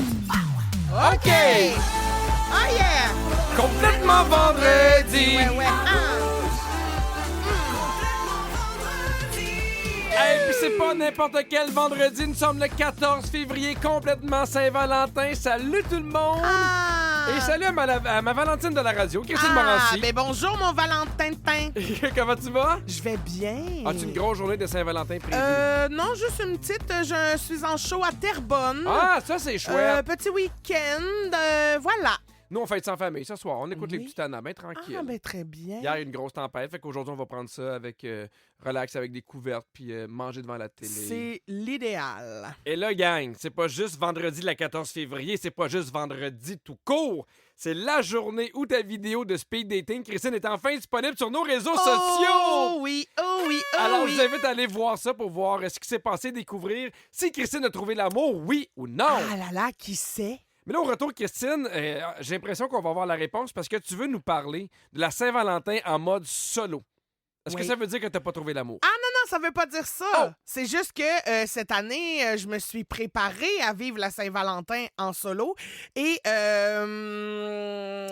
OK! Oh yeah! Complètement vendredi! Ouais. Hey, puis c'est pas n'importe quel vendredi, nous sommes le 14 février, complètement Saint-Valentin. Salut tout le monde! Et salut à ma Valentine de la radio, Christine Morancy. Ben bonjour mon Valentin de pain. Comment tu vas? Je vais bien. As-tu une grosse journée de Saint-Valentin prévue? Non, juste une petite. Je suis en show à Terrebonne. Ah, ça c'est chouette! Petit week-end, voilà. Nous, on fête ça en famille ce soir. On écoute les Oui. petits tannants, bien tranquille. Ah, ben très bien. Hier, il y a eu une grosse tempête, fait qu'aujourd'hui, on va prendre ça avec relax, avec des couvertes, puis manger devant la télé. C'est l'idéal. Et là, gang, c'est pas juste vendredi le 14 février, c'est pas juste vendredi tout court. C'est la journée où ta vidéo de speed dating, Christine, est enfin disponible sur nos réseaux sociaux! Oh oui. Alors, je vous invite à aller voir ça pour voir ce qui s'est passé, découvrir si Christine a trouvé l'amour, oui ou non. Ah là là, qui sait? Mais là, au retour, Christine, j'ai l'impression qu'on va avoir la réponse parce que tu veux nous parler de la Saint-Valentin en mode solo. Est-ce que Oui. ça veut dire que t'as pas trouvé l'amour? Ah non, ça veut pas dire ça. Oh! C'est juste que cette année, je me suis préparée à vivre la Saint-Valentin en solo. Et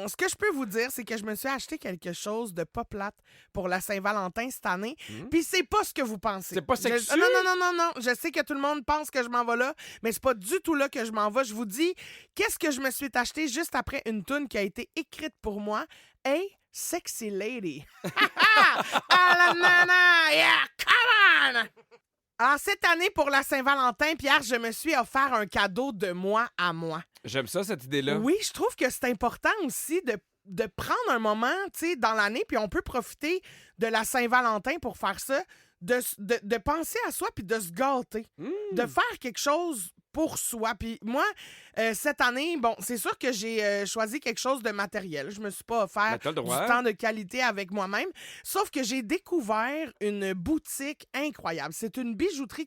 ce que je peux vous dire, c'est que je me suis acheté quelque chose de pas plate pour la Saint-Valentin cette année. Puis c'est pas ce que vous pensez. C'est pas sexy? Non. Je sais que tout le monde pense que je m'en vais là, mais c'est pas du tout là que je m'en vais. Je vous dis, qu'est-ce que je me suis acheté juste après une toune qui a été écrite pour moi. Hey, sexy lady. Ah la nana, yeah, come on! Alors, cette année, pour la Saint-Valentin, Pierre, je me suis offert un cadeau de moi à moi. J'aime ça, cette idée-là. Oui, je trouve que c'est important aussi de prendre un moment, tu sais, dans l'année, puis on peut profiter de la Saint-Valentin pour faire ça, de penser à soi puis de se gâter, de faire quelque chose pour soi. Puis moi, cette année, bon, c'est sûr que j'ai choisi quelque chose de matériel. Je me suis pas offert Ben, t'as le du droit. temps de qualité avec moi-même. Sauf que j'ai découvert une boutique incroyable. C'est une bijouterie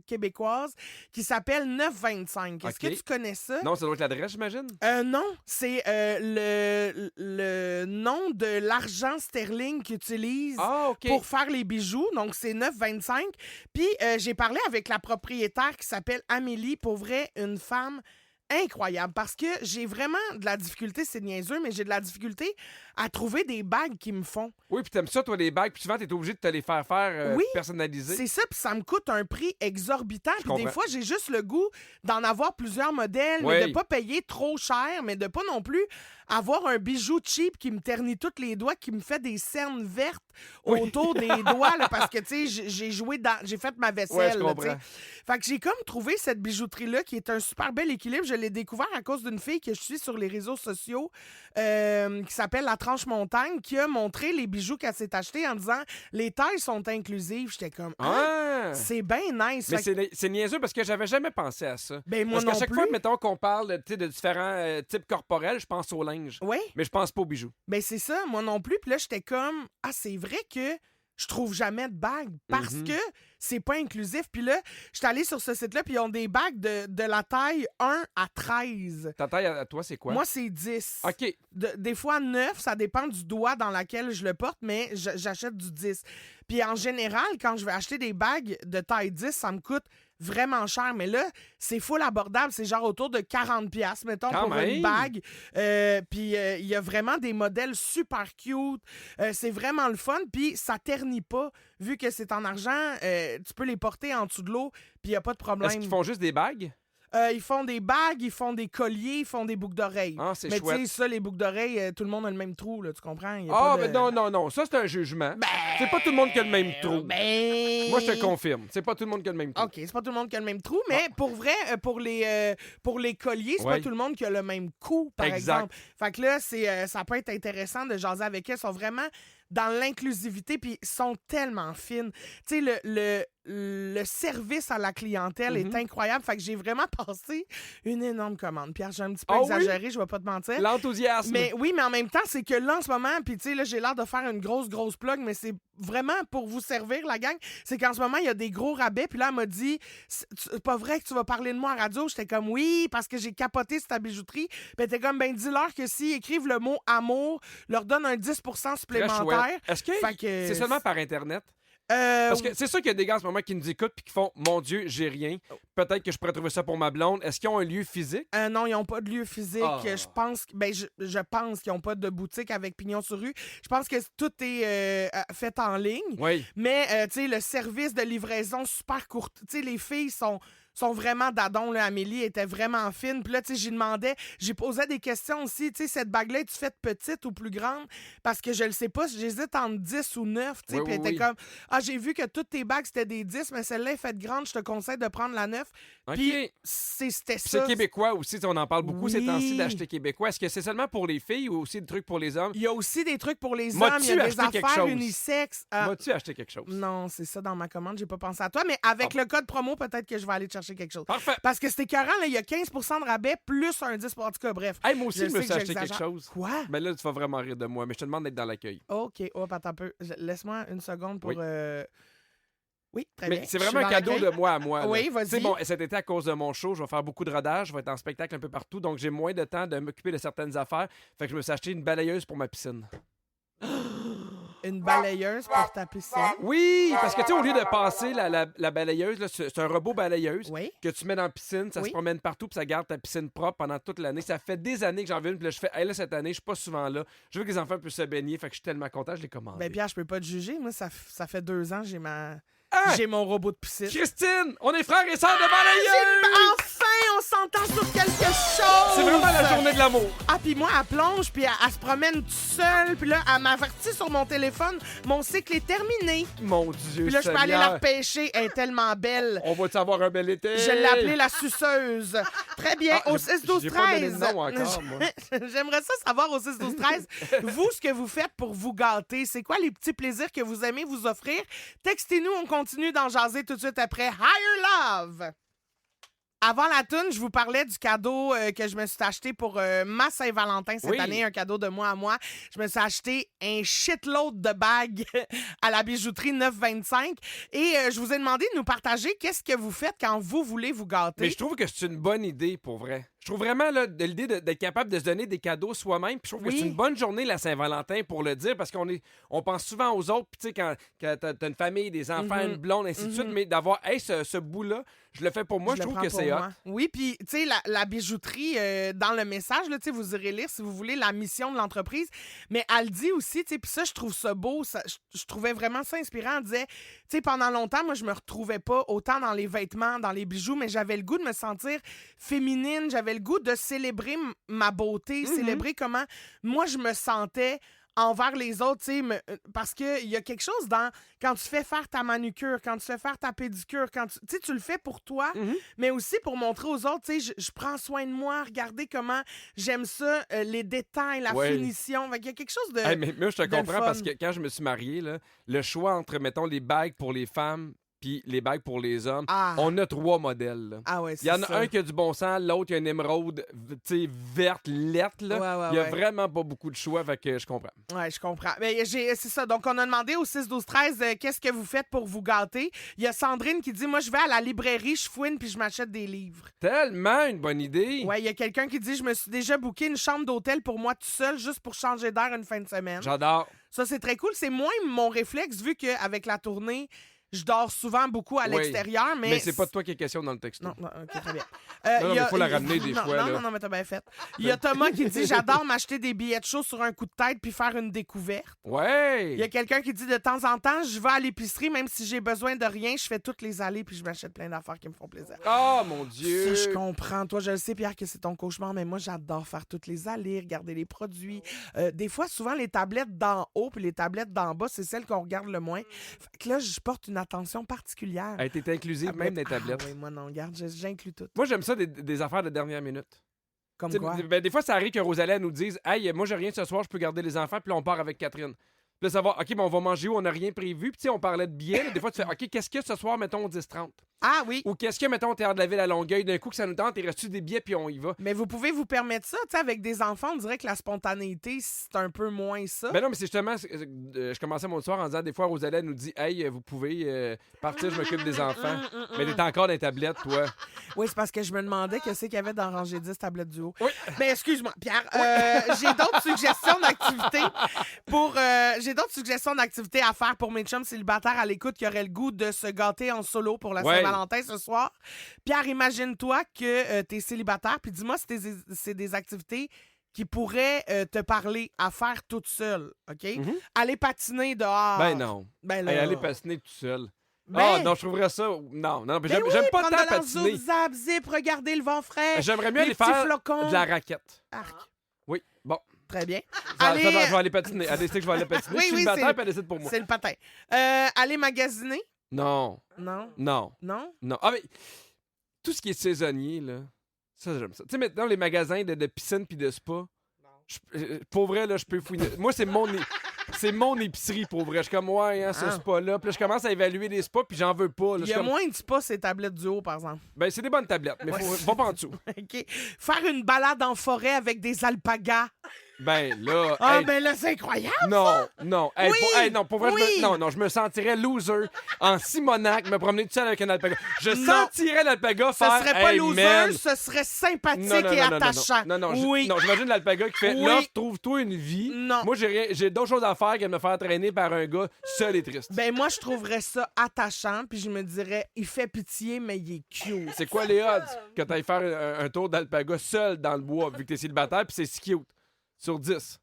québécoise qui s'appelle 925. Est-ce que OK. tu connais ça? Non, ça doit être l'adresse, j'imagine? Non, c'est le nom de l'argent sterling qu'ils utilisent Ah, OK. pour faire les bijoux. Donc, c'est 925. Puis, j'ai parlé avec la propriétaire qui s'appelle Amélie. Pour vrai, une femme incroyable. Parce que j'ai vraiment de la difficulté, c'est niaiseux, mais j'ai de la difficulté à trouver des bagues qui me font. Oui, puis t'aimes ça, toi, les bagues, puis souvent, t'es obligé de te les faire Oui, personnaliser. C'est ça, puis ça me coûte un prix exorbitant. Puis des comprends. fois, j'ai juste le goût d'en avoir plusieurs modèles, Oui. mais de pas payer trop cher, mais de pas non plus avoir un bijou cheap qui me ternit tous les doigts, qui me fait des cernes vertes autour des doigts, là, parce que, tu sais, j'ai fait ma vaisselle. Ouais, je là, tu sais. comprends. Fait que j'ai comme trouvé cette bijouterie-là qui est un super bel équilibre. Je l'ai découvert à cause d'une fille que je suis sur les réseaux sociaux qui s'appelle La Tranche Montagne, qui a montré les bijoux qu'elle s'est achetés en disant les tailles sont inclusives. J'étais comme, Ah! c'est bien nice. Mais Fait que- c'est niaiseux parce que j'avais jamais pensé à ça. Ben, moi Parce qu'à non chaque plus. fois, mettons qu'on parle tu sais, de différents types corporels, je pense au linge. Oui, Mais je pense pas aux bijoux. ben c'est ça, moi non plus. Puis là, j'étais comme, ah, c'est vrai que je trouve jamais de bagues parce Mhm. que c'est pas inclusif. Puis là, j'étais allée sur ce site-là, puis ils ont des bagues de la taille 1 à 13. Ta taille à toi, c'est quoi? Moi, c'est 10. OK. Des fois 9, ça dépend du doigt dans lequel je le porte, mais j'achète du 10. Puis en général, quand je vais acheter des bagues de taille 10, ça me coûte vraiment cher. Mais là, c'est full abordable. C'est genre autour de 40$, mettons, Quand pour même. une bague. Puis il y a vraiment des modèles super cute. C'est vraiment le fun. Puis ça ternit pas. Vu que c'est en argent, tu peux les porter en dessous de l'eau, puis il n'y a pas de problème. Est-ce qu'ils font juste des bagues? Ils font des bagues, ils font des colliers, ils font des boucles d'oreilles. Ah, c'est Mais tu chouette. sais, ça, les boucles d'oreilles, tout le monde a le même trou, là, tu comprends? Il y a Ah, pas de- ben non. Ça, c'est un jugement. Ben, C'est pas tout le monde qui a le même trou. Ben... Moi, je te confirme. C'est pas tout le monde qui a le même trou. OK, c'est pas tout le monde qui a le même trou, mais pour vrai, pour les colliers, c'est Ouais. pas tout le monde qui a le même coup, par Exact. exemple. Fait que là, ça peut être intéressant de jaser avec elles. Ils sont vraiment dans l'inclusivité, puis ils sont tellement fines. Tu sais, le service à la clientèle est incroyable. Fait que j'ai vraiment passé une énorme commande. Pierre, j'ai un petit peu Ah oui? exagéré, je vais pas te mentir. L'enthousiasme. Mais oui, mais en même temps, c'est que là, en ce moment, puis tu sais, là, j'ai l'air de faire une grosse plug, mais c'est vraiment pour vous servir, la gang. C'est qu'en ce moment, il y a des gros rabais, puis là, elle m'a dit, c'est pas vrai que tu vas parler de moi à radio. J'étais comme, oui, parce que j'ai capoté sur ta bijouterie. Puis elle était comme, ben, dis-leur que s'ils écrivent le mot amour, leur donne un 10% Très supplémentaire. chouette. Est-ce que Fait que c'est seulement par Internet? Parce que c'est sûr qu'il y a des gars en ce moment qui nous écoutent puis qui font « Mon Dieu, j'ai rien. Peut-être que je pourrais trouver ça pour ma blonde. » Est-ce qu'ils ont un lieu physique? Non, ils n'ont pas de lieu physique. Ah. Je pense je pense qu'ils n'ont pas de boutique avec pignon sur rue. Je pense que tout est fait en ligne. Oui. Mais, tu sais, le service de livraison super court. Tu sais, les filles sont vraiment dadons, là. Amélie était vraiment fine. Puis là, tu sais, j'ai posé des questions aussi. Tu sais, cette bague-là, es-tu faite petite ou plus grande? Parce que je le sais pas, j'hésite entre 10 ou 9. Tu sais, puis elle était comme, j'ai vu que toutes tes bagues, c'était des 10, mais celle-là est faite grande, je te conseille de prendre la 9. Puis c'était ça. C'est québécois aussi, on en parle beaucoup ces Oui. temps-ci d'acheter québécois. Est-ce que c'est seulement pour les filles ou aussi des trucs pour les hommes? Il y a aussi des trucs pour les M'as-tu hommes, il y a des acheté quelque affaires chose? unisexes. Vas-tu acheter quelque chose? Non, c'est ça dans ma commande, j'ai pas pensé à toi, mais avec le code promo, peut-être que je vais aller te chercher quelque chose. Parfait. Parce que c'est écœurant, là, il y a 15 de rabais plus un 10 en tout cas, bref. Hey, moi aussi, je me sais suis que acheté quelque j'exagère. chose. Quoi? Mais là, tu vas vraiment rire de moi, mais je te demande d'être dans l'accueil. OK, attends un peu. Laisse-moi une seconde pour... Oui. Oui, très bien. Mais c'est Je vraiment suis un dans cadeau l'accueil. de moi à moi. Oui, là. vas-y. Tu sais, bon, cet été, à cause de mon show, je vais faire beaucoup de rodage, je vais être en spectacle un peu partout, donc j'ai moins de temps de m'occuper de certaines affaires. Fait que je me suis acheté une balayeuse pour ma piscine. Une balayeuse pour ta piscine. Oui, parce que tu sais, au lieu de passer la balayeuse, là, c'est un robot balayeuse Oui. que tu mets dans la piscine, ça Oui. se promène partout, puis ça garde ta piscine propre pendant toute l'année. Ça fait des années que j'en veux une, puis là, je fais, hey, là, cette année, je suis pas souvent là. Je veux que les enfants puissent se baigner, fait que je suis tellement content, je l'ai commandé. Ben Pierre, je peux pas te juger. Moi, ça fait 2 ans, Ah! j'ai mon robot de piscine. Christine, on est frères et sœurs de balayeuse! Enfin, on s'entend sur quelque chose! C'est vraiment la journée de l'amour. Ah, puis moi, elle plonge, puis elle se promène toute seule, puis là, elle m'avertit sur mon téléphone, mon cycle est terminé. Mon Dieu, Puis là, je peux aller Seigneur. la repêcher, elle est tellement belle. On va-tu avoir un bel été? Je l'ai appelée la suceuse. Très bien, Ah, au j'ai 6-12-13. pas donné le nom encore, moi. J'aimerais ça savoir au 6-12-13, vous, ce que vous faites pour vous gâter, c'est quoi les petits plaisirs que vous aimez vous offrir? Textez-nous, on continue d'en jaser tout de suite après Higher Love. Avant la toune, je vous parlais du cadeau que je me suis acheté pour ma Saint-Valentin cette année, un cadeau de moi à moi. Je me suis acheté un shitload de bagues à la bijouterie 925 et je vous ai demandé de nous partager qu'est-ce que vous faites quand vous voulez vous gâter. Mais je trouve que c'est une bonne idée, pour vrai. Je trouve vraiment l'idée d'être capable de se donner des cadeaux soi-même. Puis je trouve que c'est une bonne journée, la Saint-Valentin, pour le dire, parce on pense souvent aux autres. Puis tu sais, quand t'as une famille, des enfants, une blonde, ainsi de suite, mais d'avoir, ce bout-là, je le fais pour moi, je trouve que c'est hot. Oui, puis tu sais, la bijouterie, dans le message, là, vous irez lire si vous voulez la mission de l'entreprise, mais elle dit aussi, tu sais, puis ça, je trouve ça beau, je trouvais vraiment ça inspirant. Elle disait, tu sais, pendant longtemps, moi, je me retrouvais pas autant dans les vêtements, dans les bijoux, mais j'avais le goût de me sentir féminine, j'avais le goût de célébrer ma beauté, célébrer comment moi, je me sentais envers les autres, tu sais, parce qu'il y a quelque chose dans quand tu fais faire ta manucure, quand tu fais faire ta pédicure, quand tu le fais pour toi, mais aussi pour montrer aux autres, tu sais, je prends soin de moi, regardez comment j'aime ça, les détails, la finition. Fait qu'il y a quelque chose de mais moi, je te comprends fun. parce que quand je me suis marié, là, le choix entre, mettons, les bagues pour les femmes puis les bagues pour les hommes, on a 3 modèles. Là. Ah ouais, il y en a un qui a du bon sens, l'autre, il y a une émeraude verte, lettre. Là. Il y a vraiment pas beaucoup de choix, fait que je comprends. Ouais, je comprends. Mais c'est ça. Donc, on a demandé au 6-12-13 qu'est-ce que vous faites pour vous gâter. Il y a Sandrine qui dit, moi, je vais à la librairie, je fouine puis je m'achète des livres. Tellement une bonne idée. Ouais, il y a quelqu'un qui dit, je me suis déjà booké une chambre d'hôtel pour moi tout seul, juste pour changer d'air une fin de semaine. J'adore. Ça, c'est très cool. C'est moins mon réflexe, vu qu'avec la tournée, je dors souvent beaucoup à l'extérieur, mais c'est pas de toi qui est question dans le texte. Non, OK, très bien. Non, mais faut la ramener des fois. Non, mais t'as bien fait. Il y a Thomas qui dit, j'adore m'acheter des billets de show sur un coup de tête puis faire une découverte. Ouais! Il y a quelqu'un qui dit, de temps en temps, je vais à l'épicerie, même si j'ai besoin de rien, je fais toutes les allées puis je m'achète plein d'affaires qui me font plaisir. Oh, mon Dieu! Ça, je comprends. Toi, je le sais, Pierre, que c'est ton cauchemar, mais moi, j'adore faire toutes les allées, regarder les produits. Des fois, souvent, les tablettes d'en haut puis les tablettes d'en bas, c'est celles qu'on regarde le moins. Fait que là, je porte une attention particulière. Elle était inclusive même des tablettes. Oui, moi, non, regarde, j'inclus tout. Moi, j'aime ça des affaires de dernière minute. Comme T'sais, quoi? des fois, ça arrive que Rosalie nous dise, hey, moi, j'ai rien ce soir, je peux garder les enfants, puis là, on part avec Catherine. Puis là, savoir, OK, on va manger où, on n'a rien prévu. Puis, on parlait de billets. Des fois, tu fais, OK, qu'est-ce qu'il y a ce soir, mettons, au 10-30? Ah oui. Ou qu'est-ce que, mettons, au Théâtre de la Ville à Longueuil, d'un coup que ça nous tente, il reste-tu des billets puis on y va? Mais vous pouvez vous permettre ça, tu sais, avec des enfants, on dirait que la spontanéité, c'est un peu moins ça. Ben non, mais c'est justement, je commençais mon soir en disant, des fois, Rosalie nous dit, hey, vous pouvez partir, je m'occupe des enfants. Mais t'es encore dans les tablettes, toi. Oui, c'est parce que je me demandais qu'est-ce qu'il y avait dans Rangée 10 tablette du haut. Oui. Mais excuse-moi, Pierre, j'ai d'autres suggestions d'activités j'ai d'autres suggestions d'activités à faire pour mes chums célibataires à l'écoute qui auraient le goût de se gâter en solo pour la Saint-Valentin ce soir. Pierre, imagine-toi que t'es célibataire, puis dis-moi si c'est des activités qui pourraient te parler à faire toute seule, OK? Mm-hmm. Aller patiner dehors. Ben non. Ben là. Hey, aller patiner tout seul. Ben, non, je trouverais ça. Non, ben j'aime oui, pas prendre tant de la patiner. zoup, zap, zip, regarder le vent frais. J'aimerais mieux les aller petits faire flocons. de la raquette. Arc. Oui, bon. Très bien. Je vais aller patiner. Elle décide que je vais aller patiner. Oui, je suis oui, célibataire, puis elle décide pour moi. C'est le patin. Aller magasiner? Non, Non. non, Non? non. Ah, mais tout ce qui est saisonnier, là, ça, j'aime ça. Tu sais, maintenant, les magasins de piscine puis de spa, pour vrai, là, je peux fouiner. Moi, c'est mon épicerie, pour vrai. Je suis comme, ouais, hein, ce spa-là. Puis là, je commence à évaluer les spas, puis j'en veux pas. Là, Il y a moins de spas ces tablettes du haut, par exemple. Ben, c'est des bonnes tablettes, mais va pas en dessous. OK. Faire une balade en forêt avec des alpagas. Ben, là... Ah, hey, ben là, c'est incroyable! Non. Hey, Oui! non, pour vrai, Oui! je me sentirais loser en Simonac, me promener tout seul avec un alpaga. Je sentirais l'alpaga Ce faire... serait pas hey, loser, man. ce serait sympathique Non, et attachant. Non, oui. j'imagine l'alpaga qui fait Oui. là, trouve-toi une vie. Non. Moi, j'ai d'autres choses à faire que de me faire traîner par un gars seul et triste. Ben moi, je trouverais ça attachant, puis je me dirais, il fait pitié, mais il est cute. C'est quoi les odds que t'ailles faire un tour d'alpaga seul dans le bois, vu que t'es célibataire, puis c'est si cute? Sur 10.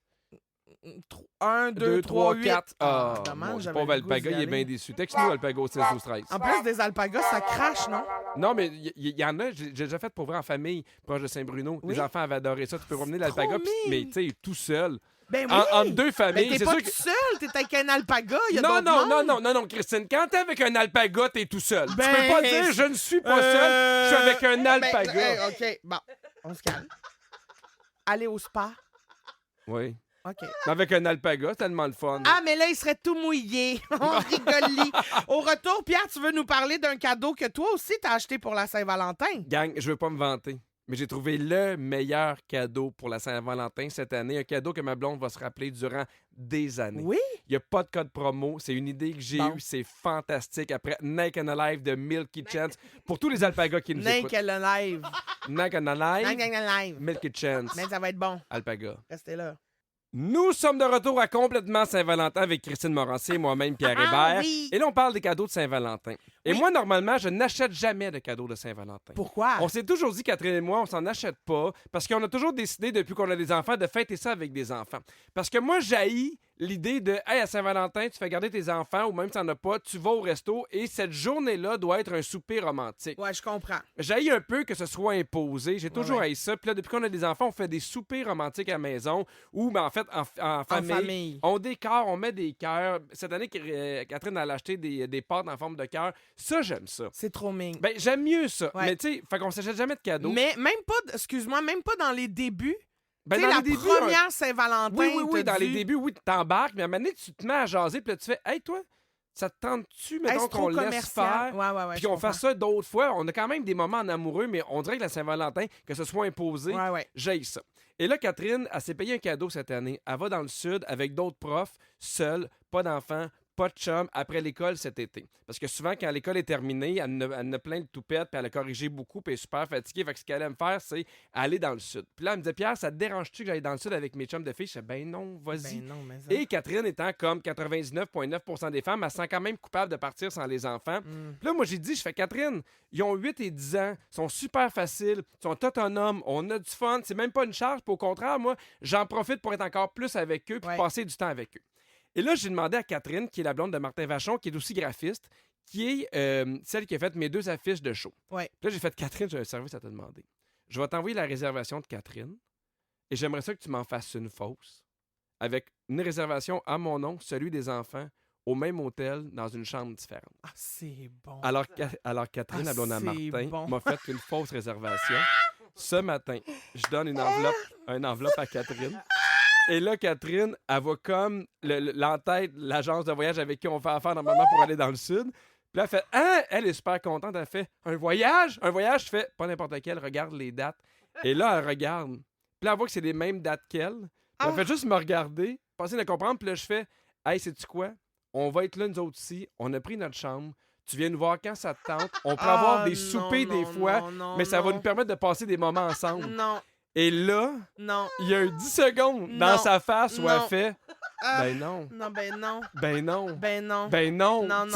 1, 2, 3, 8. 4. Ah, Ah, dommage, mon j'avais pauvre le goût alpaga, d'y il est aller. bien déçu. Texte-nous, alpaga, au 6 12 13. En plus des alpagas, ça crache, non? Non, mais il y en a, j'ai déjà fait pour vrai en famille, proche de Saint-Bruno. Oui? Les enfants avaient adoré ça. Tu peux promener l'alpaga, trop mais mignon. tu sais, tout seul. Ben oui! Entre deux Mais familles, t'es c'est pas sûr tout que... seul, t'es avec un alpaga, il y a Non, d'autres mondes. non, Christine. Quand t'es avec un alpaga, t'es tout seul. Ben, tu peux pas dire je ne suis pas seul, je suis avec un alpaga. Ben, OK, bon, on se calme. Aller au spa. Oui. OK. Mais avec un alpaga, c'est tellement le fun. Ah, mais là, il serait tout mouillé. On rigole. Au retour, Pierre, tu veux nous parler d'un cadeau que toi aussi t'as acheté pour la Saint-Valentin? Gang, je veux pas me vanter, mais j'ai trouvé le meilleur cadeau pour la Saint-Valentin cette année. Un cadeau que ma blonde va se rappeler durant des années. Oui? Il n'y a pas de code promo. C'est une idée que j'ai Bon. eue. C'est fantastique. Après Naked and Alive de Milky Chance. Pour tous les alpagas qui nous écoutent. Naked Alive. Naked and Alive, Naked Alive. Milky Chance, Mais ça va être bon. alpaga. Restez là. Nous sommes de retour à Complètement Saint-Valentin avec Christine Morancier et moi-même, Pierre Hébert. Oui. Et là, on parle des cadeaux de Saint-Valentin. Et Oui. moi, normalement, je n'achète jamais de cadeaux de Saint-Valentin. Pourquoi? On s'est toujours dit, Catherine et moi, on s'en achète pas parce qu'on a toujours décidé, depuis qu'on a des enfants, de fêter ça avec des enfants. Parce que moi, j'haïs l'idée de, hey, à Saint-Valentin, tu fais garder tes enfants ou même si t'en as pas, tu vas au resto et cette journée-là doit être un souper romantique. Ouais, je comprends. J'haïs un peu que ce soit imposé. J'ai toujours Ouais. haï ça. Puis là, depuis qu'on a des enfants, on fait des soupers romantiques à la maison ou, ben, en fait, en famille. On décore, on met des cœurs. Cette année, Catherine a acheté des pâtes en forme de cœur. Ça, j'aime ça. C'est trop mignon. Ben, j'aime mieux ça. Ouais. Mais tu sais, fait qu'on s'achète jamais de cadeaux. Mais même pas, excuse-moi, même pas dans les débuts. Ben, Tu sais, dans la les débuts, première Saint-Valentin. oui, t'as dans les dit, débuts, oui, t'embarques, mais à un moment donné, tu te mets à jaser, puis là, tu fais, hey, toi, ça te tente-tu, Hey, mettons, c'est qu'on trop laisse commercial. faire? Ouais, Puis je qu'on comprends. fasse ça d'autres fois. On a quand même des moments en amoureux, mais on dirait que la Saint-Valentin, que ce soit imposé, Ouais. j'haïs ça. Et là, Catherine, elle s'est payé un cadeau cette année. Elle va dans le sud avec d'autres profs, seule, pas d'enfants, pas de chum, après l'école cet été. Parce que souvent, quand l'école est terminée, elle en a plein de toupettes, puis elle a corrigé beaucoup, puis elle est super fatiguée. Fait que ce qu'elle aime faire, c'est aller dans le sud. Puis là, elle me dit, Pierre, ça te dérange-tu que j'aille dans le sud avec mes chums de filles? Je dis, ben non, vas-y. Ben non, mais ça. Et Catherine étant comme 99,9% des femmes, elle se sent quand même coupable de partir sans les enfants. Puis là, moi, j'ai dit, je fais Catherine, ils ont 8 et 10 ans, sont super faciles, sont autonomes, on a du fun, c'est même pas une charge. Puis au contraire, moi, j'en profite pour être encore plus avec eux puis Ouais. passer du temps avec eux. Et là, j'ai demandé à Catherine, qui est la blonde de Martin Vachon, qui est aussi graphiste, qui est celle qui a fait mes 2 affiches de show. Ouais. Puis là, j'ai fait Catherine, j'ai un service à te demander. Je vais t'envoyer la réservation de Catherine et j'aimerais ça que tu m'en fasses une fausse avec une réservation à mon nom, celui des enfants, au même hôtel, dans une chambre différente. Ah, c'est bon. Alors Catherine, Ah, la blonde à c'est Martin, bon. m'a fait une fausse réservation. Ce matin, je donne une enveloppe à Catherine. Et là, Catherine, elle va comme l'entête l'agence de voyage avec qui on fait affaire normalement pour aller dans le sud. Puis là, elle fait, hein? Elle est super contente. Elle fait, un voyage? Un voyage? Je fais, pas n'importe quel, regarde les dates. Et là, elle regarde. Puis là, elle voit que c'est les mêmes dates qu'elle. Puis elle fait juste me regarder, passer de comprendre. Puis là, je fais, hey, sais-tu quoi? On va être là, nous autres ici. On a pris notre chambre. Tu viens nous voir quand ça te tente. On peut avoir des soupers des fois, mais ça va nous permettre de passer des moments ensemble. Non. Et là, il y a eu 10 secondes dans sa face où elle fait ben non. Non, ben non. Ben non. Ben non. Ben non. Non, Tu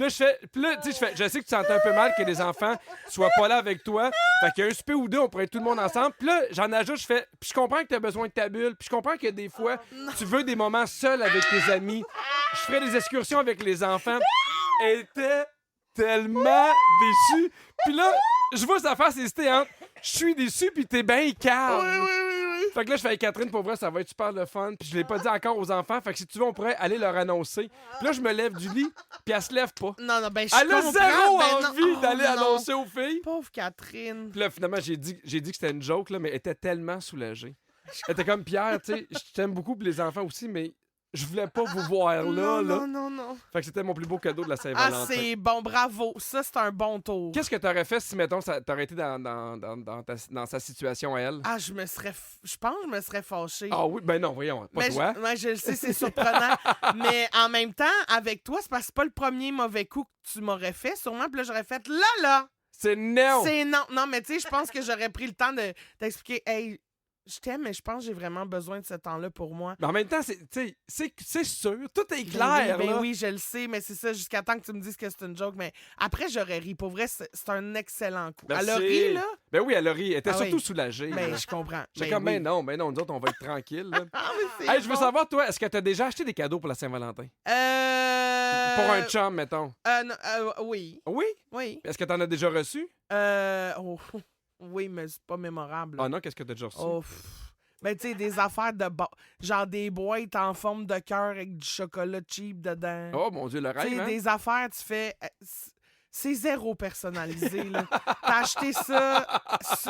sais, puis là, je fais, je sais que tu sentais un peu mal que les enfants soient pas là avec toi. Fait qu'il y a un souper ou deux, on pourrait être tout le monde ensemble. Puis là, j'en ajoute, je fais, puis je comprends que tu as besoin de ta bulle. Puis je comprends que des fois, tu veux des moments seuls avec tes amis. Je ferais des excursions avec les enfants. Elle était tellement déçue. Puis là, je vois sa face hésiter entre je suis déçu puis t'es bien calme. Oui. Fait que là, je fais avec Catherine, pour vrai, ça va être super le fun. Puis je l'ai pas dit encore aux enfants. Fait que si tu veux, on pourrait aller leur annoncer. Puis là, je me lève du lit, puis elle se lève pas. Non, ben je Elle a comprends, zéro envie d'aller non. annoncer aux filles. Pauvre Catherine. Puis là, finalement, j'ai dit que c'était une joke, là, mais elle était tellement soulagée. Elle était comme Pierre, tu sais, je t'aime beaucoup, puis les enfants aussi, mais je voulais pas vous voir là. Non. Fait que c'était mon plus beau cadeau de la Ah, Saint-Valentin. c'est bon, bravo. Ça, c'est un bon tour. Qu'est-ce que t'aurais fait si, mettons, t'aurais été dans sa situation à elle? Ah, je pense que je me serais fâchée. Ah oui, ben non, voyons, pas toi. Je le sais, c'est surprenant. Mais en même temps, avec toi, c'est parce que c'est pas le premier mauvais coup que tu m'aurais fait, sûrement. Puis là, j'aurais fait là. C'est non! C'est non. Non, mais tu sais, je pense que j'aurais pris le temps d'expliquer, hey, je t'aime, mais je pense que j'ai vraiment besoin de ce temps-là pour moi. Mais en même temps, c'est sûr, tout est clair. Ben là. oui, je le sais, mais c'est ça, jusqu'à temps que tu me dises que c'est une joke. Mais après, j'aurais ri. Pour vrai, c'est un excellent coup. Merci. Elle a ri, là? Ben oui, elle a ri. Elle était Ah surtout oui. soulagée. Ben, là. je comprends. J'étais comme, ben non, nous autres, on va être tranquilles. là. Ah, mais c'est Hey, je veux savoir, toi, est-ce que t'as déjà acheté des cadeaux pour la Saint-Valentin? Pour un chum, mettons. Oui. Oui? Oui. Est-ce que t'en as déjà reçu? Oui, mais c'est pas mémorable. Ah non, qu'est-ce que t'as déjà reçu? Oh, ben, tu sais, des affaires de genre des boîtes en forme de cœur avec du chocolat cheap dedans. Oh mon Dieu, le Tu sais, rêve, hein? des affaires, tu fais. C'est zéro personnalisé, là. T'as acheté ça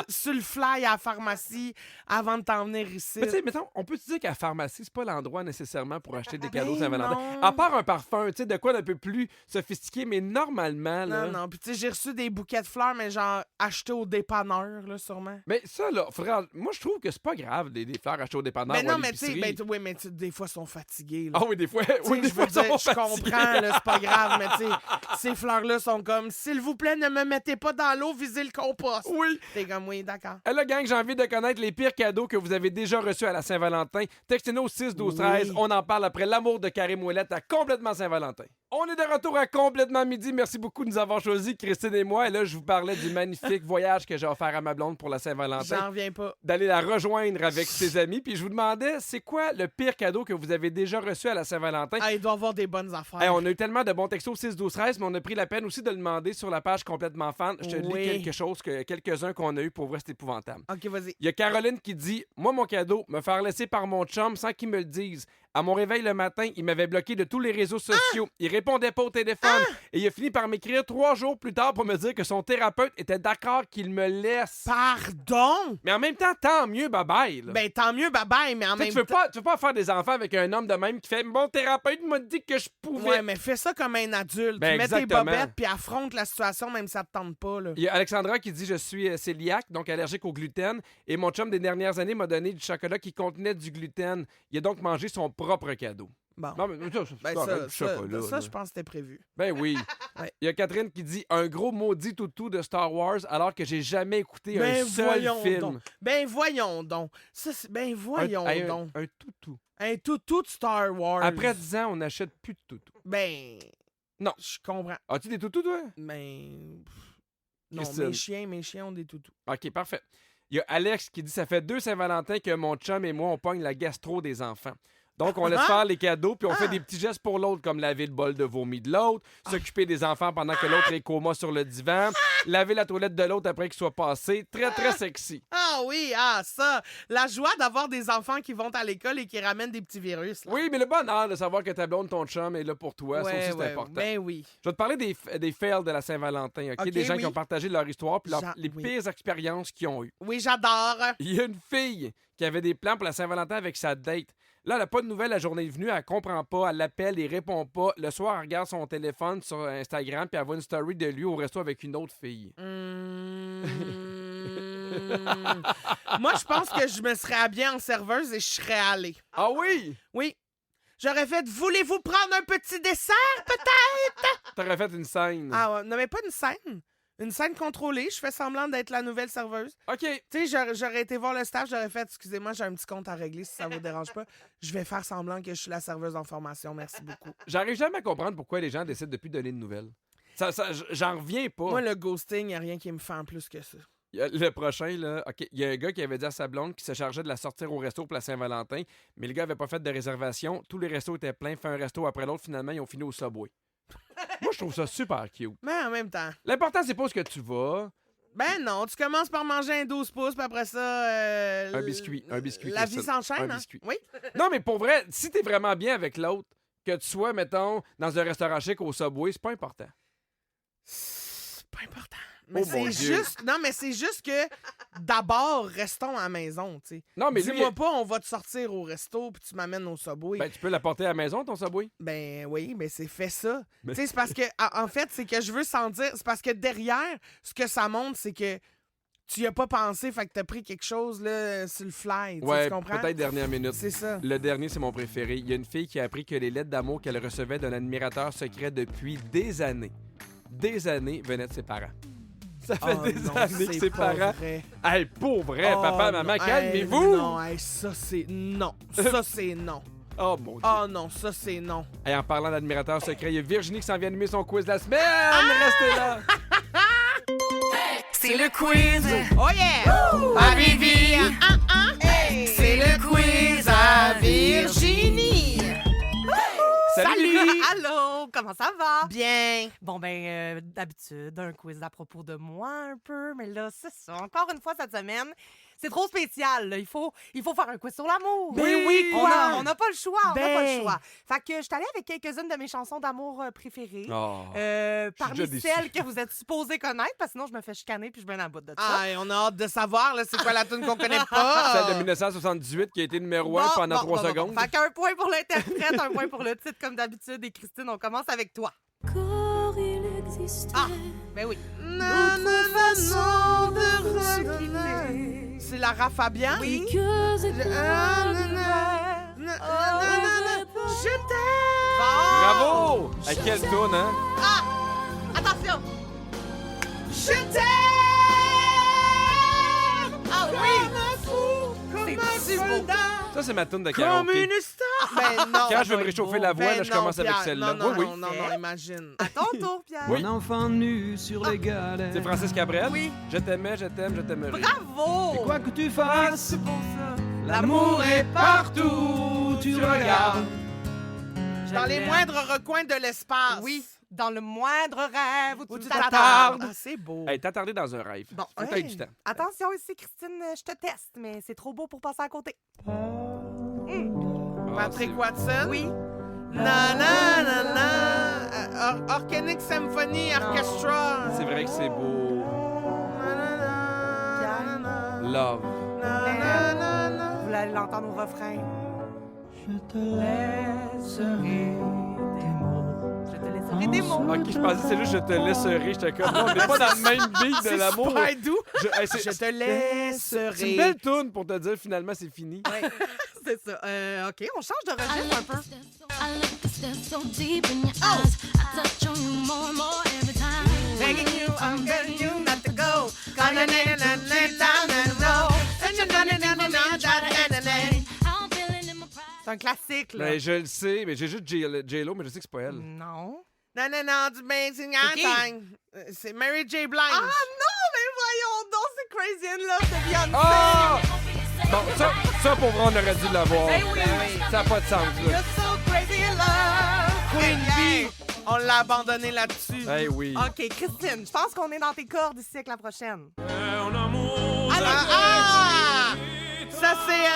sur le fly à la pharmacie avant de t'en venir ici. Mais tu sais, mettons, on peut te dire qu'à la pharmacie, c'est pas l'endroit nécessairement pour acheter des cadeaux Ben Saint-Valentin. non. À part un parfum, tu sais, de quoi d'un peu plus sophistiqué, mais normalement, là... Non. Puis, tu sais, j'ai reçu des bouquets de fleurs, mais genre achetés au dépanneur, là, sûrement. Mais ça, là, moi, je trouve que c'est pas grave, des fleurs achetées au dépanneur Mais ou à non, mais tu sais, l'épicerie. oui, mais des fois, ils sont fatigués, là. Ah oui, des fois, Tu sais, oui, des je fois, veux dire, ils sont je fatigués. comprends, là, c'est pas grave, mais tu sais, ces fleurs-là sont comme, s'il vous plaît, ne me mettez pas dans l'eau, visez le compost. Oui. T'es comme, oui, d'accord. Là, gang, j'ai envie de connaître les pires cadeaux que vous avez déjà reçus à la Saint-Valentin. Textez-nous au 6 12 13. Oui. On en parle après l'amour de Karim Ouellette à Complètement Saint-Valentin. On est de retour à Complètement Midi. Merci beaucoup de nous avoir choisis, Christine et moi. Et là, je vous parlais du magnifique voyage que j'ai offert à ma blonde pour la Saint-Valentin. J'en reviens pas. D'aller la rejoindre avec ses amis. Puis je vous demandais, c'est quoi le pire cadeau que vous avez déjà reçu à la Saint-Valentin? Ah, il doit y avoir des bonnes affaires. Hey, on a eu tellement de bons textos 6 12 13, mais on a pris la peine aussi de le demander sur la page Complètement Fan. Je te lis quelques-uns qu'on a eu, pour vrai, c'est épouvantable. OK, vas-y. Il y a Caroline qui dit « Moi, mon cadeau, me faire laisser par mon chum sans qu'il me le dise. À mon réveil le matin, il m'avait bloqué de tous les réseaux sociaux. Il répondait pas au téléphone. Et il a fini par m'écrire 3 jours plus tard pour me dire que son thérapeute était d'accord qu'il me laisse. Pardon? Mais en même temps, tant mieux, bye-bye. là. Ben, tant mieux, bye-bye, mais en Tu sais, même temps... tu veux pas faire des enfants avec un homme de même qui fait « Mon thérapeute m'a dit que je pouvais. Ouais, mais fais ça comme un adulte. Ben, tu mets exactement. tes bobettes puis affronte la situation même si ça te tente pas, là. Il y a Alexandra qui dit « Je suis cœliaque, donc allergique au gluten. Et mon chum des dernières années m'a donné du chocolat qui contenait du gluten. Il a donc mangé son propre cadeau. » Bon. Non, mais ça, Ben, correct, ça, du chocolat, ça, là. je pense que c'était prévu. Ben oui. Ouais. Il y a Catherine qui dit un gros maudit toutou de Star Wars alors que j'ai jamais écouté Ben, un seul voyons film. donc. Ben, voyons donc. Ben, voyons un, donc. un toutou. Un toutou de Star Wars. Après 10 ans, on n'achète plus de toutou. Ben... Non. Je comprends. As-tu des toutous, toi? Ben... Non, Christine. mes chiens ont des toutous. OK, parfait. Il y a Alex qui dit ça fait 2 Saint-Valentin que mon chum et moi, on pogne la gastro des enfants. Donc, on laisse faire les cadeaux, puis on fait des petits gestes pour l'autre, comme laver le bol de vomi de l'autre, s'occuper des enfants pendant que l'autre est coma sur le divan, laver la toilette de l'autre après qu'il soit passé. Très, très sexy. Ah oui, ça. La joie d'avoir des enfants qui vont à l'école et qui ramènent des petits virus. Là. Oui, mais le bonheur de savoir que ta blonde, ton chum est là pour toi, ça aussi, c'est important. Ben oui. Je vais te parler des fails de la Saint-Valentin, OK? Des gens qui ont partagé leur histoire puis les pires expériences qu'ils ont eues. Oui, j'adore. Il y a une fille qui avait des plans pour la Saint-Valentin avec sa date. Là, elle n'a pas de nouvelles la journée de venue, elle comprend pas, elle l'appelle, il répond pas. Le soir, elle regarde son téléphone sur Instagram, puis elle voit une story de lui au resto avec une autre fille. Moi, je pense que je me serais habillée en serveuse et je serais allée. Ah oui? Oui. J'aurais fait « Voulez-vous prendre un petit dessert, peut-être? » T'aurais fait une scène. Ah ouais, non, mais pas une scène. Une scène contrôlée. Je fais semblant d'être la nouvelle serveuse. OK. Tu sais, j'aurais été voir le staff, j'aurais fait « Excusez-moi, j'ai un petit compte à régler si ça vous dérange pas. Je vais faire semblant que je suis la serveuse en formation. Merci beaucoup. » J'arrive jamais à comprendre pourquoi les gens décident de plus donner de nouvelles. J'en reviens pas. Moi, le ghosting, il n'y a rien qui me fait en plus que ça. Le prochain, là, OK, il y a un gars qui avait dit à sa blonde qu'il se chargeait de la sortir au resto pour la Saint-Valentin, mais le gars avait pas fait de réservation. Tous les restos étaient pleins, fait un resto après l'autre. Finalement, ils ont fini au Subway. Moi, je trouve ça super cute. Mais en même temps... L'important, c'est pas où est-ce que tu vas. Ben non, tu commences par manger un 12 pouces, puis après ça... Un biscuit. La Christine. vie s'enchaîne, Un hein? biscuit. Oui. Non, mais pour vrai, si t'es vraiment bien avec l'autre, que tu sois, mettons, dans un restaurant chic au Subway, c'est pas important. C'est pas important. Mais Oh, mon Dieu. c'est juste que d'abord, restons à la maison, tu sais. Non, mais lui, Dis-moi pas, on va te sortir au resto puis tu m'amènes au Subway. ben, tu peux l'apporter à la maison, ton Subway? Ben oui, mais c'est fait ça. Mais- Tu sais, c'est parce que, en fait, c'est que je veux sentir. C'est parce que derrière, ce que ça montre, c'est que tu y as pas pensé, fait que t'as pris quelque chose là, sur le fly. Ouais, Tu comprends? peut-être dernière minute. C'est ça. Le dernier, c'est mon préféré. Il y a une fille qui a appris que les lettres d'amour qu'elle recevait d'un admirateur secret depuis des années venaient de ses parents. Ça fait Oh des non, années que c'est ses pas parents... vrai. Hey, pour vrai, Oh papa, non, maman, hey, calmez-vous! Non, hey, ça c'est non. Ça c'est non. Oh mon Dieu. Oh non, ça c'est non. Et en parlant d'admirateur secret, il y a Virginie qui s'en vient animer son quiz de la semaine! Restez là! C'est le quiz Oh yeah! À Vivi! C'est le quiz à Virginie! Salut! Allô, comment ça va? Bien! Bon, d'habitude, un quiz à propos de moi un peu, mais là, c'est ça. Encore une fois cette semaine, c'est trop spécial, là. Il faut faire un quiz sur l'amour. Ben oui, On quoi? on n'a pas le choix, on n'a pas Ben. le choix. Fait que je suis allée avec quelques-unes de mes chansons d'amour préférées. Oh. Parmi déjà déçu. celles que vous êtes supposées connaître, parce que sinon je me fais chicaner puis je viens à bout de ça. Ah, on a hâte de savoir, là, c'est quoi la tune qu'on connaît Celle pas. de 1978 qui a été numéro 1 pendant 3 secondes. Fait qu'un point pour l'interprète, un point pour le titre, comme d'habitude. Et Christine, on commence avec toi. Corps, il existait. Ah, ben oui. Façon de Se redonner. C'est Lara Fabian? Oui. Quelques étoiles Je t'aime! Bravo! À quelle tourne, hein? Attention! Je t'aime! Ah oui! Comme C'est un si beau. soldat, Ça, c'est ma tourne de comme karaoké. une star! Ben non! Quand je veux me réchauffer la voix, Ben là, je non, commence avec Pierre. celle-là. Non, non, Oui, non, non, non, imagine. À ton tour, Pierre. Oui. Un enfant nu sur les galets. C'est Francis Cabrel? Oui. Je t'aimais, je t'aime, je t'aimerais. Bravo! Et quoi que tu fasses, C'est pour ça. l'amour est partout où tu regardes. Dans les moindres recoins de l'espace. Oui, dans le moindre rêve où Où tu tu t'attardes. t'attardes. Ah, c'est beau. Hey, t'attardé dans un rêve. Bon, Faut que t'aies du temps. Attention ici, Christine, je te teste, mais c'est trop beau pour passer à côté. Ah, Patrick c'est- Watson. Oui. Na na na na. Organic Symphony Orchestra. C'est vrai que c'est beau. Na, na, na, na, na. Love. Na, na, na, na. Vous allez l'entendre au refrain. Je te laisserai des mots. Je te laisserai des mots. Ok, je pensais que c'est juste je te laisserai. J'étais comme, non, on n'est pas dans le même beat de C'est l'amour. super doux. Hey, Je te C'est une laisserai. belle toune pour te dire finalement c'est fini. C'est ça. OK, on change de registre un peu. I like to stare so deep in your eyes. I touch on you more and more every time. Begging you, I'm begging you not to go. I'm feeling in my pride. C'est un classique, là. Ben, je le sais, mais j'ai juste J-Lo, mais je sais que c'est pas elle. Non. Non, non, non, du Amazing qui? Time. C'est Mary J. Blige. Ah non, mais voyons donc, c'est Crazy in Love de Beyoncé. Ah! Bon, ça pour vrai, on aurait dû l'avoir. Ben oui. Ça n'a pas de sens, You're là. so crazy in love. Queen Hey, Bee. On l'a abandonné là-dessus. Eh oui. OK, Christine, je pense qu'on est dans tes cordes ici avec la prochaine. Ah! Ça, c'est...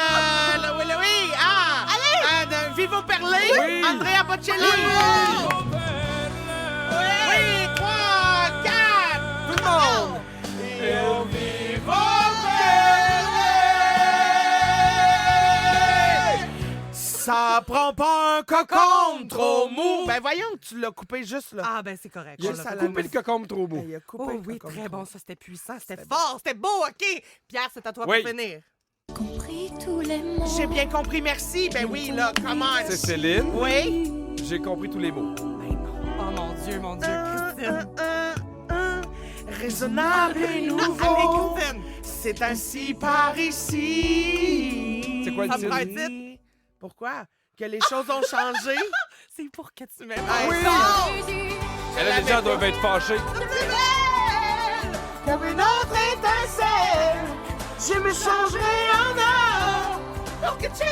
oui. Ah! Allez! De Vivo Perlé. Oui. Andrea Bocelli. Oui, 3, 4. Tout le monde. Vivo Perlé. prends pas un cocon trop mou. Ben voyons, tu l'as coupé juste là. Ah, ben c'est correct. Il on a l'a ça fait. l'a coupé le cocombe trop beau. Il a coupé Oh le oui, cocon très trop bon. Ça, c'était puissant. C'était C'était fort. C'était beau. OK. Pierre, c'est à toi Oui. pour finir. Compris tous les mots. J'ai bien compris, merci. Ben oui, là, comment? C'est Céline. Oui. J'ai compris tous les mots. Ben non. Oh mon Dieu, Christine. Raisonnable et nouveau. Allez, Christine. C'est ainsi par ici. C'est quoi le Ça me prend un titre? titre. Pourquoi? Que les choses ont changé? C'est pour que tu m'aimes. Oui. Elle, les gens doivent être fâchés. Comme une autre étincelle, je me changerai en or pour que tu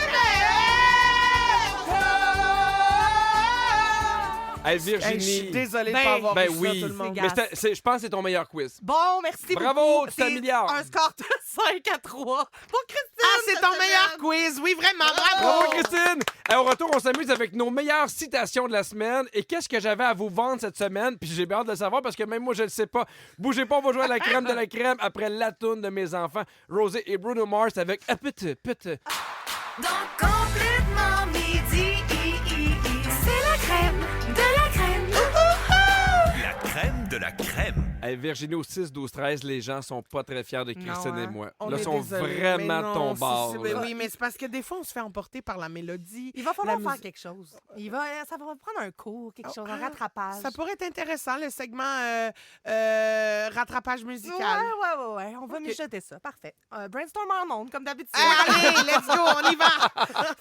Hey, Hey, je suis Virginie. désolée de Ben, pas avoir ben eu ça, oui. tout le monde. C'est Mais je pense que c'est ton meilleur quiz. Bon, merci Bravo, beaucoup. tu t'es améliores. Un score de 5-3 pour Christine. Ah, c'est cette ton semaine. meilleur quiz. Oui, vraiment, Bravo, bravo. Christine! Au retour, on s'amuse avec nos meilleures citations de la semaine. Et qu'est-ce que j'avais à vous vendre cette semaine? Puis j'ai bien hâte de le savoir parce que même moi, je ne le sais pas. Bougez pas, on va jouer à la crème de la crème après la toune de mes enfants, Rosé et Bruno Mars avec A Pute Pute. Dans complètement midi, c'est la crème de la crème. La crème de la crème. Hey, Virginie, au 6-12-13, les gens sont pas très fiers de Christine Non, hein? et moi. On Là, est sont désolé, vraiment mais non, ton bord. c'est- là. Oui, mais c'est parce que des fois, on se fait emporter par la mélodie. Il va falloir La faire musique. quelque chose. Ça va prendre un cours, quelque chose, un Ah, rattrapage. Ça pourrait être intéressant, le segment rattrapage musical. Ouais. On va Ok. mijoter ça. Parfait. Brainstorm en ondes, comme d'habitude. Allez, let's go, on y va.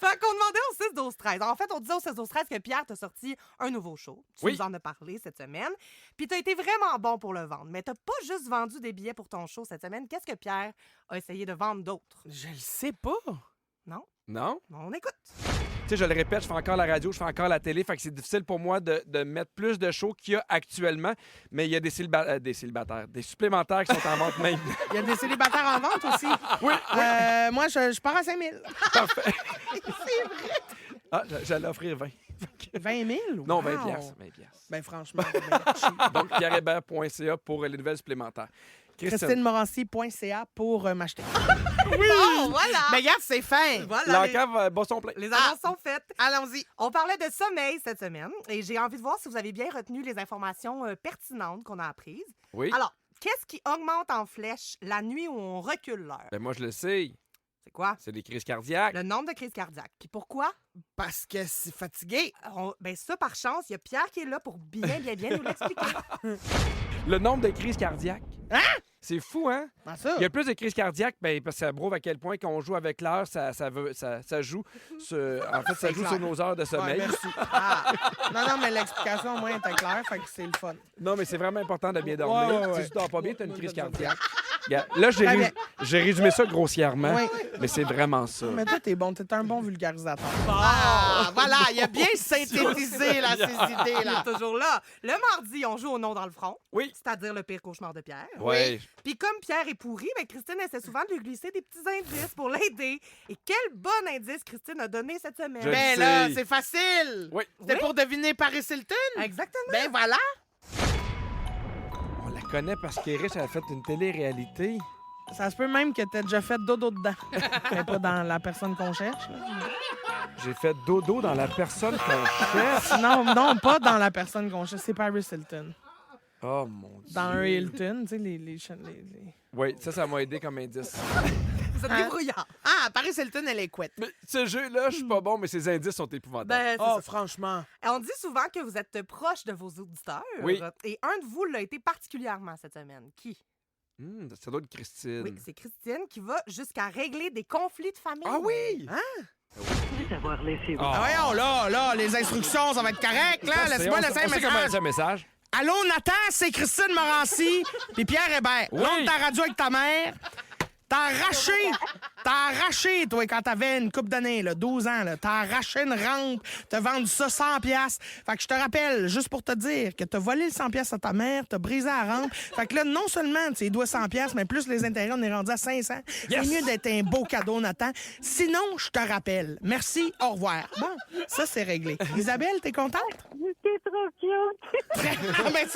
Fait qu'on demandait au 6-12-13. En fait, on disait au 6-12-13 que Pierre t'a sorti un nouveau show. Tu Oui. nous en as parlé cette semaine. Puis t'as été vraiment bon pour le vendre. Mais t'as pas juste vendu des billets pour ton show cette semaine. Qu'est-ce que Pierre a essayé de vendre d'autre? Je le sais pas. Non? Non? On écoute. Tu sais, je le répète, je fais encore la radio, je fais encore la télé, fait que c'est difficile pour moi de mettre plus de shows qu'il y a actuellement. Mais il y a des célibataires, des supplémentaires qui sont en vente même. Il y a des célibataires en vente aussi. Oui, Moi, je pars à 5 000. parfait. Ah, j'allais offrir 20. 20 000? Non, 20 Wow. piastres. 20 piastres. Ben franchement, c'est bien cheap. Donc, pierrehébert.ca pour les nouvelles supplémentaires. Christine, ChristineMorancy.ca pour m'acheter. Bon, voilà! Mais regarde, c'est fin. Voilà, l'encave bat son plein. les annonces sont faites. Allons-y. On parlait de sommeil cette semaine et j'ai envie de voir si vous avez bien retenu les informations pertinentes qu'on a apprises. Oui. Alors, qu'est-ce qui augmente en flèche la nuit où on recule l'heure? Ben moi, je le sais. C'est quoi? C'est des crises cardiaques. Le nombre de crises cardiaques. Puis pourquoi? Parce que c'est fatigué. Ben ça, par chance, il y a Pierre qui est là pour bien nous l'expliquer. Le nombre de crises cardiaques. Hein? C'est fou, hein? Comment ça? Il y a plus de crises cardiaques, ben, parce que ça prouve à quel point qu'on joue avec l'heure, ça joue, en fait, ça C'est joue clair. sur nos heures de Ouais, sommeil. merci. Ah. Non, mais l'explication, au moins, était claire, fait que c'est le fun. Non, mais c'est vraiment important de bien dormir. Ouais, ouais, Si tu dors pas bien, tu as une Ouais, crise ouais, cardiaque. Regarde, là, Très bien. j'ai résumé ça grossièrement, Oui. mais c'est vraiment ça. Mais toi, t'es bon, t'es un bon vulgarisateur. Ah, voilà, il a bien synthétisé là, ses idées, Il là. est toujours là. Le mardi, on joue au nom dans le front, Oui. c'est-à-dire le pire cauchemar de Pierre. Ouais. Puis comme Pierre est pourri, ben Christine essaie souvent de lui glisser des petits indices pour l'aider. Et quel bon indice Christine a donné cette semaine. Je- Ben sais. là, c'est facile. Oui. C'est Oui. pour deviner Paris Hilton. Exactement. Ben voilà. On la connaît parce qu'Erich a fait une télé-réalité. Ça se peut même que t'aies déjà fait dodo dedans. Mais pas dans la personne qu'on cherche. là. J'ai fait dodo dans la personne qu'on cherche. Non, pas dans la personne qu'on cherche. C'est Paris Hilton. Oh mon Dieu. Dans un Hilton, tu sais, les... Oui, ça m'a aidé comme indice. Vous êtes Hein? débrouillard. Ah, Paris Hilton, elle est couette. Mais ce jeu-là, je suis pas bon, mais ces indices sont épouvantables. Ben, c'est Oh, ça. franchement. On dit souvent que vous êtes proche de vos auditeurs. Oui. Et un de vous l'a été particulièrement cette semaine. Qui? Ça doit être Christine. Oui, c'est Christine qui va jusqu'à régler des conflits de famille. Ah oui! Ah, voyons, là, les instructions, ça va être correct, là. Laisse-moi laisser un On sait comment message. c'est un message. Allô, Nathan, c'est Christine Morancy puis Pierre Hébert. Oui. Monte ta radio avec ta mère. T'as arraché, toi, quand t'avais une couple d'années, là, 12 ans, là. T'as arraché une rampe, t'as vendu ça 100 piastres. Fait que je te rappelle, juste pour te dire, que t'as volé le 100 piastres à ta mère, t'as brisé la rampe. Fait que là, non seulement tu lui dois 100 piastres, mais plus les intérêts, on est rendu à 500. Yes. C'est mieux d'être un beau cadeau, Nathan. Sinon, je te rappelle. Merci, au revoir. Bon, ça, c'est réglé. Isabelle, t'es contente? T'es trop cute. Ah, ben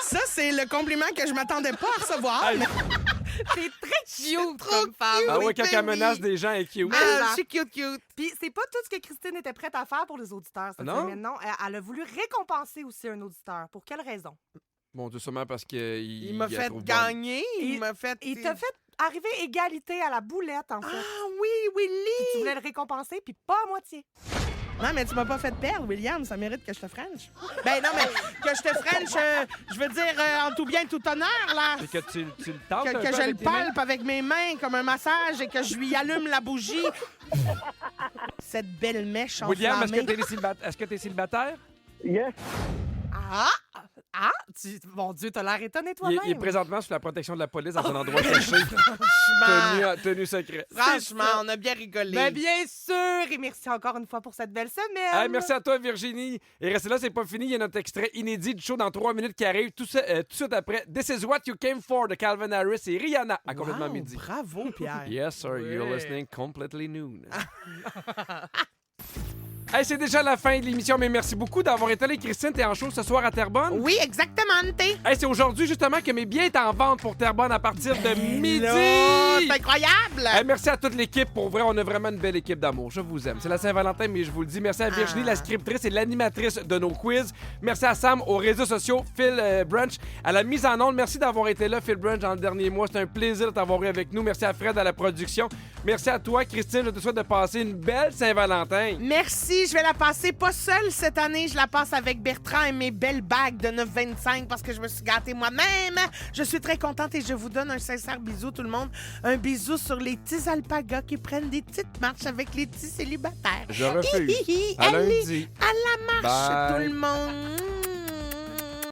ça c'est le compliment que je m'attendais pas à recevoir. Hey, mais- C'est très cute trop comme femme. cute. Ah Oui, ouais, quand ben elle menace oui. des gens, elle est cute. Ah, je suis cute. Puis c'est pas tout ce que Christine était prête à faire pour les auditeurs cette Non? semaine. Non, elle a voulu récompenser aussi un auditeur. Pour quelle raison? Bon, tout sûrement parce qu'il Il m'a la fait trouve bonne. gagner. Il Et- m'a fait... Il t'a fait arriver égalité à la boulette, en fait. Ah oui, Willy! Tu voulais le récompenser, puis pas à moitié. Non, mais tu m'as pas fait perdre, William. Ça mérite que je te French. Ben non, mais que je te French, je veux dire en tout bien, tout honneur, là. Et que tu le tentes un Que peu je le avec tes mains? palpe avec mes mains comme un massage et que je lui allume la bougie. Cette belle mèche William, enflammée. est-ce que t'es célibataire? Yes. Mon Dieu, t'as l'air étonné Il toi-même. est présentement sous la protection de la police dans un endroit caché, Franchement, tenu secret. franchement, on a bien rigolé. Mais bien sûr! Et merci encore une fois pour cette belle semaine. Hey, merci à toi, Virginie. Et restez là, c'est pas fini. Il y a notre extrait inédit du show dans 3 minutes qui arrive tout de suite après. This is what you came for de Calvin Harris et Rihanna à complètement Wow, midi. Bravo, Pierre. Yes, sir. You're Ouais. listening completely noon. Hey, c'est déjà la fin de l'émission, mais merci beaucoup d'avoir été là. Christine, t'es en show ce soir à Terrebonne? Oui, exactement, T. Hey, c'est aujourd'hui justement que mes billets sont en vente pour Terrebonne à partir de midi. C'est incroyable. Hey, merci à toute l'équipe. Pour vrai, on a vraiment une belle équipe d'amour. Je vous aime. C'est la Saint-Valentin, mais je vous le dis. Merci à Virginie, la scriptrice et l'animatrice de nos quiz. Merci à Sam, aux réseaux sociaux, Phil Brunch, à la mise en onde. Merci d'avoir été là, Phil Brunch, dans le dernier mois. C'est un plaisir de t'avoir eu avec nous. Merci à Fred à la production. Merci à toi, Christine. Je te souhaite de passer une belle Saint-Valentin. Merci, je vais la passer pas seule cette année, je la passe avec Bertrand et mes belles bagues de 9,25 parce que je me suis gâtée moi-même. Je suis très contente et je vous donne un sincère bisou tout le monde. Un bisou sur les petits alpagas qui prennent des petites marches avec les petits célibataires. Je refuse. Hi, hi, hi. À Allez, lundi. à la marche Bye. tout le monde.